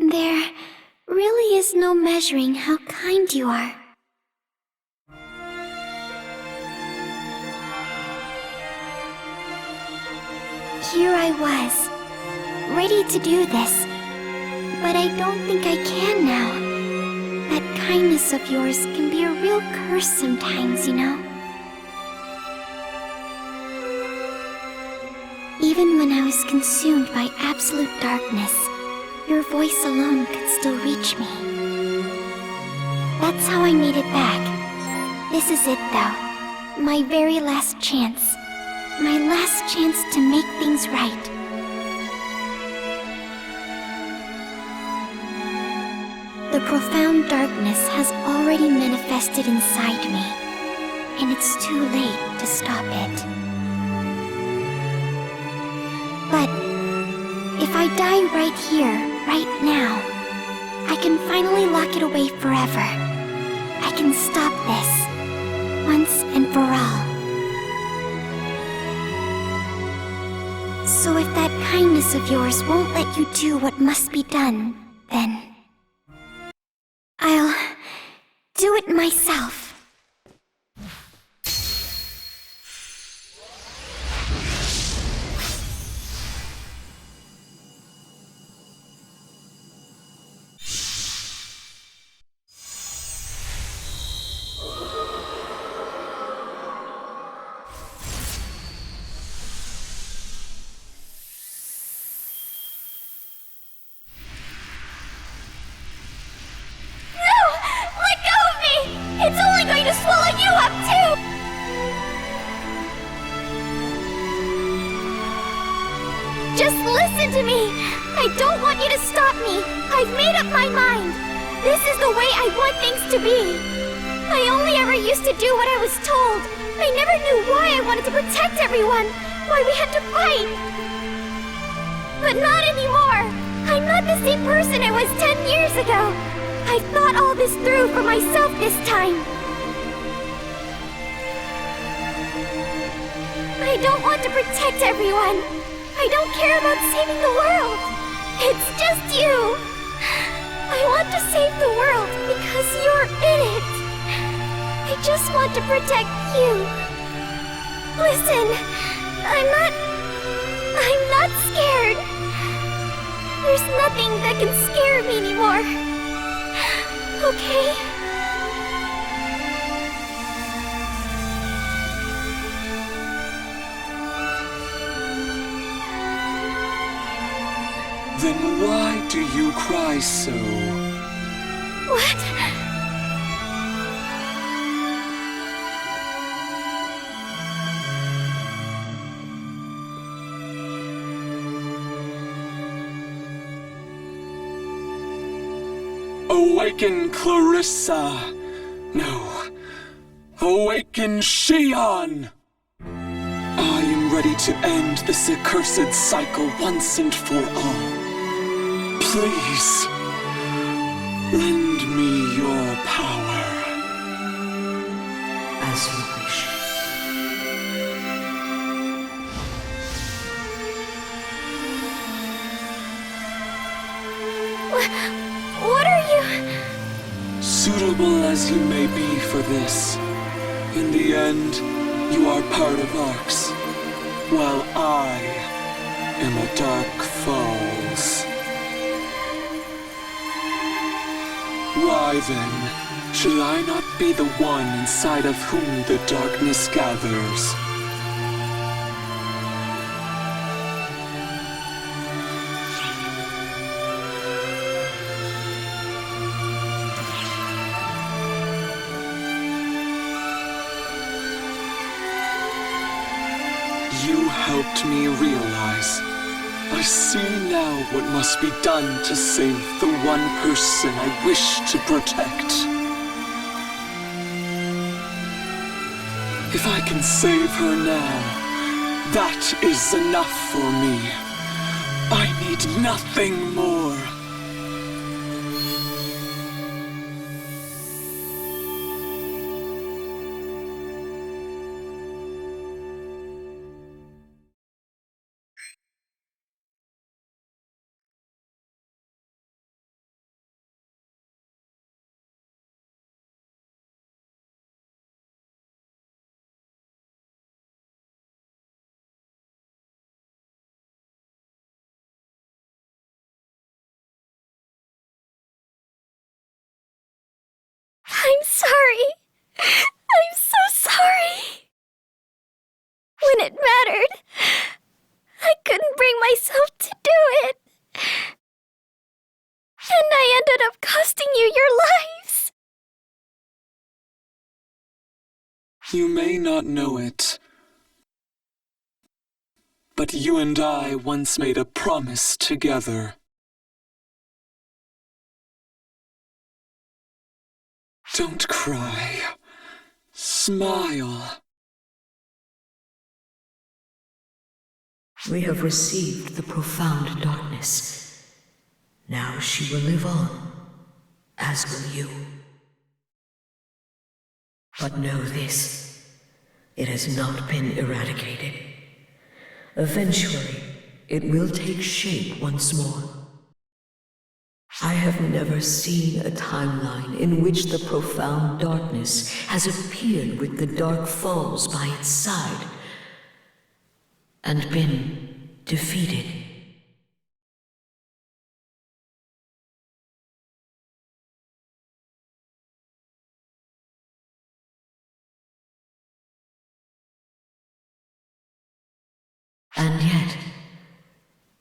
There really is no measuring how kind you are. Here I was, ready to do this, but I don't think I can now. That kindness of yours can be a real curse sometimes, you know. Even when I was consumed by absolute darkness, your voice alone could still reach me. That's how I made it back. This is it, though. My very last chance. My last chance to make things right. The profound darkness has already manifested inside me, and it's too late to stop it. But if I die right here, right now, I can finally lock it away forever. I can stop this, once and for all. So if that kindness of yours won't let you do what must be done, then I'll do it myself. It's only going to swallow you up, too! Just listen to me! I don't want you to stop me! I've made up my mind! This is the way I want things to be! I only ever used to do what I was told! I never knew why I wanted to protect everyone! Why we had to fight! But not anymore! I'm not the same person I was 10 years ago! I've thought all this through for myself this time. I don't want to protect everyone. I don't care about saving the world. It's just you. I want to save the world because you're in it. I just want to protect you. Listen, I'm not scared. There's nothing that can scare me anymore. Okay? Then why do you cry so? What? Awaken, Clarissa! No. Awaken, Shion! I am ready to end this accursed cycle once and for all. Please, lend me your power. As you wish. What are you? Suitable as you may be for this, in the end, you are part of Arx, while I am a Dark Falls. Why then, should I not be the one inside of whom the darkness gathers? You helped me realize. I see now what must be done to save the one person I wish to protect. If I can save her now, that is enough for me. I need nothing more. I'm sorry. I'm so sorry. When it mattered, I couldn't bring myself to do it. And I ended up costing you your lives. You may not know it, but you and I once made a promise together. Don't cry. Smile. We have received the profound darkness. Now she will live on, as will you. But know this, it has not been eradicated. Eventually, it will take shape once more. I have never seen a timeline in which the profound darkness has appeared with the Dark Falls by its side and been defeated. And yet,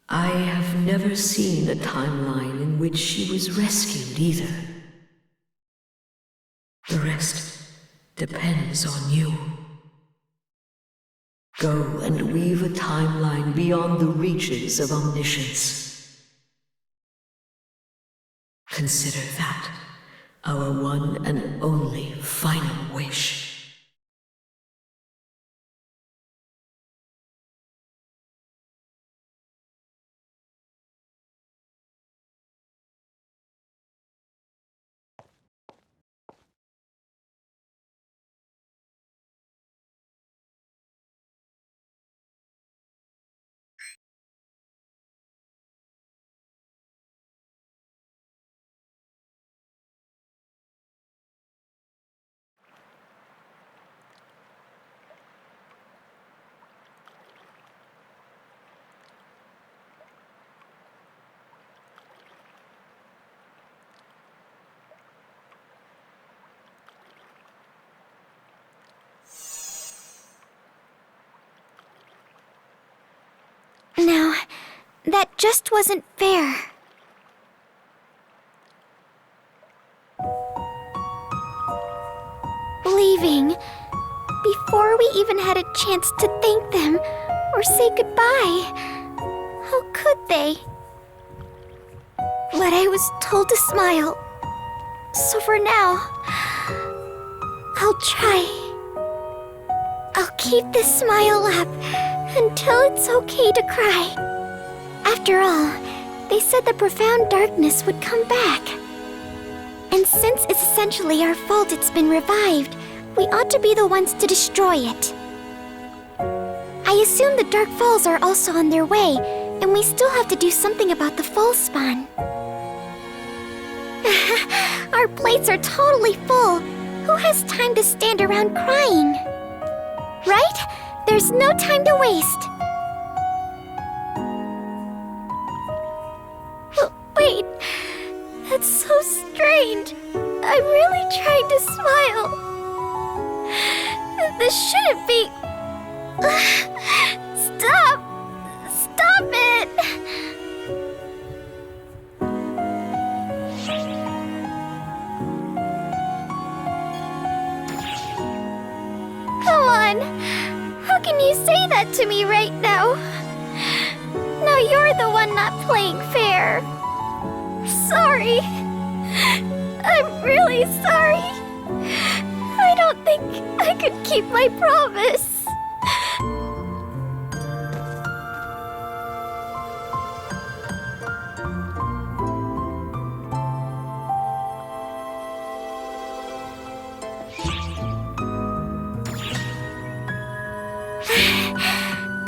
I have never seen a timeline in which she was rescued either. The rest depends on you. Go and weave a timeline beyond the reaches of omniscience. Consider that our one and only final wish. That just wasn't fair. Leaving before we even had a chance to thank them or say goodbye. How could they? But I was told to smile. So for now, I'll try. I'll keep this smile up until it's okay to cry. After all, they said the profound darkness would come back. And since it's essentially our fault it's been revived, we ought to be the ones to destroy it. I assume the Dark Falls are also on their way, and we still have to do something about the fall spawn. Our plates are totally full. Who has time to stand around crying? Right? There's no time to waste. Wait, that's so strange. I'm really trying to smile. This shouldn't be... Stop! Stop it! Come on! How can you say that to me right now? Now you're the one not playing fair. Sorry. I'm really sorry. I don't think I could keep my promise.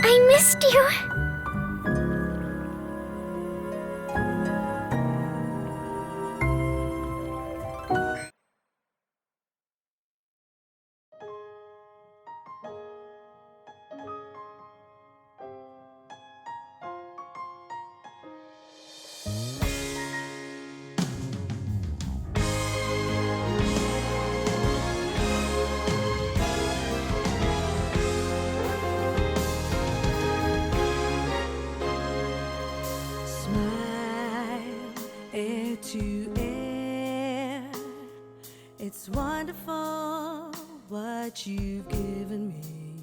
I missed you. To air. It's wonderful what you've given me.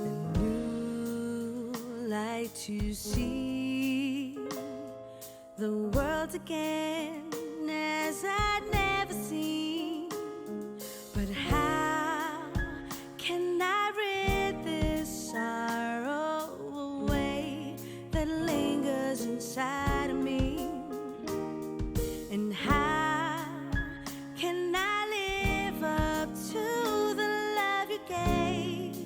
A new light to see the world again as I'd never seen. But how can I rid this sorrow away that lingers inside of me? And how can I live up to the love you gave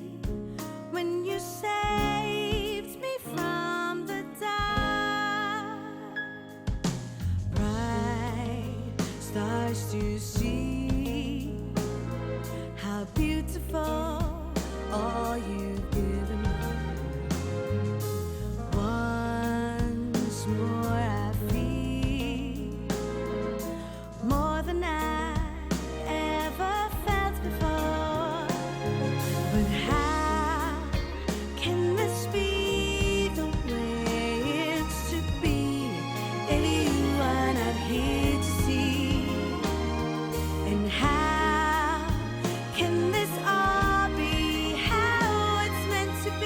when you saved me from the dark? Bright stars to see how beautiful all you've given me. Once more I feel more than I ever felt before. But how can this be the way it's to be if you are not here to see? And how can this all be how it's meant to be?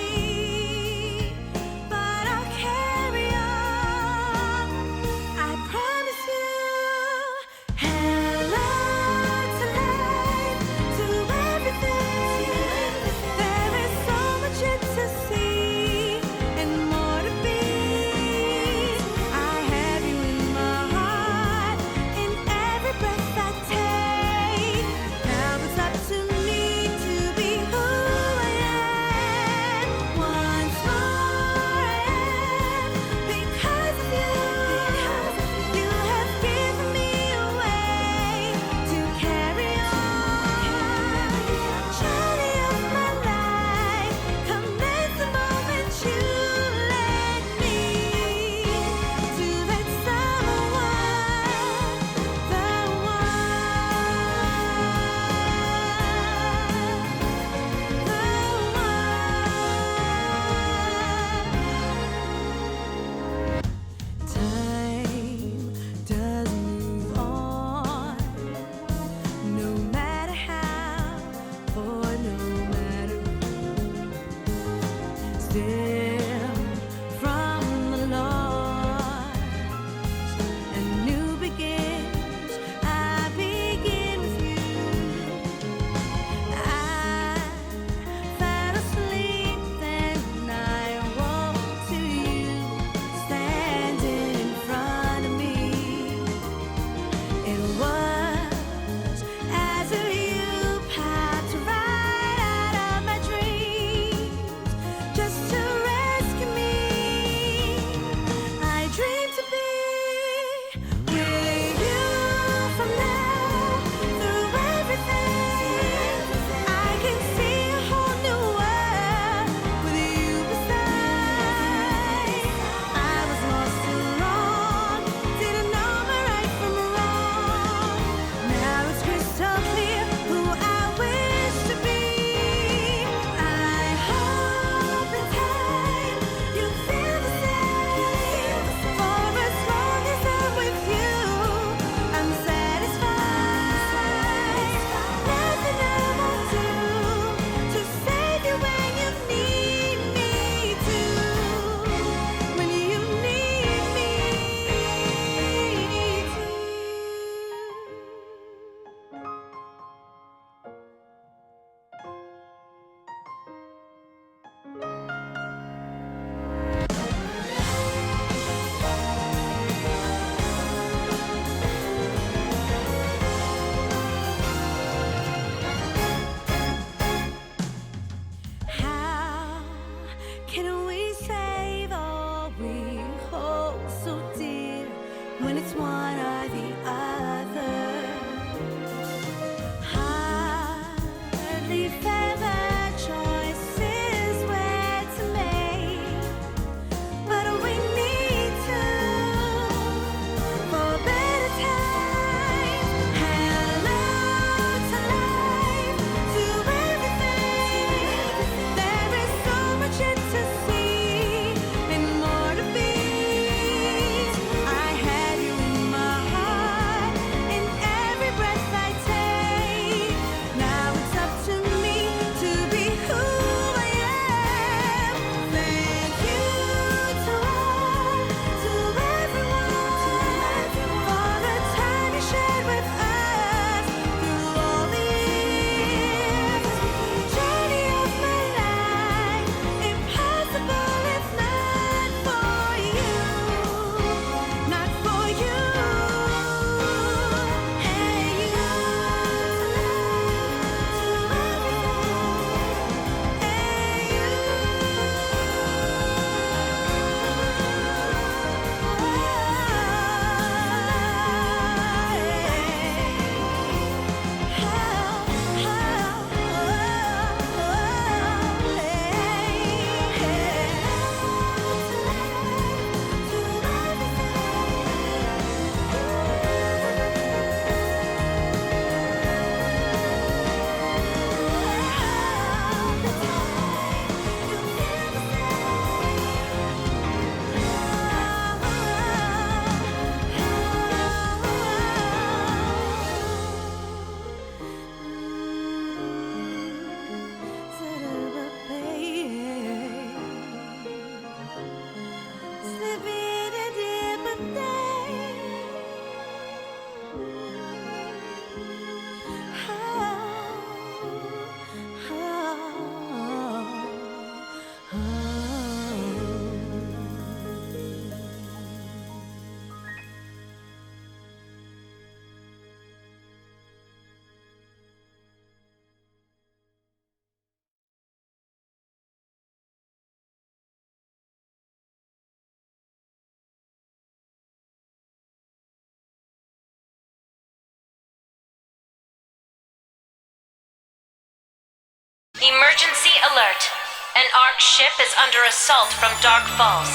Emergency alert. An ARC ship is under assault from Dark Falls.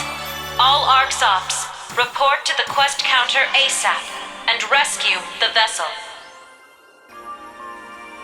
All ARC's ops, report to the quest counter ASAP and rescue the vessel.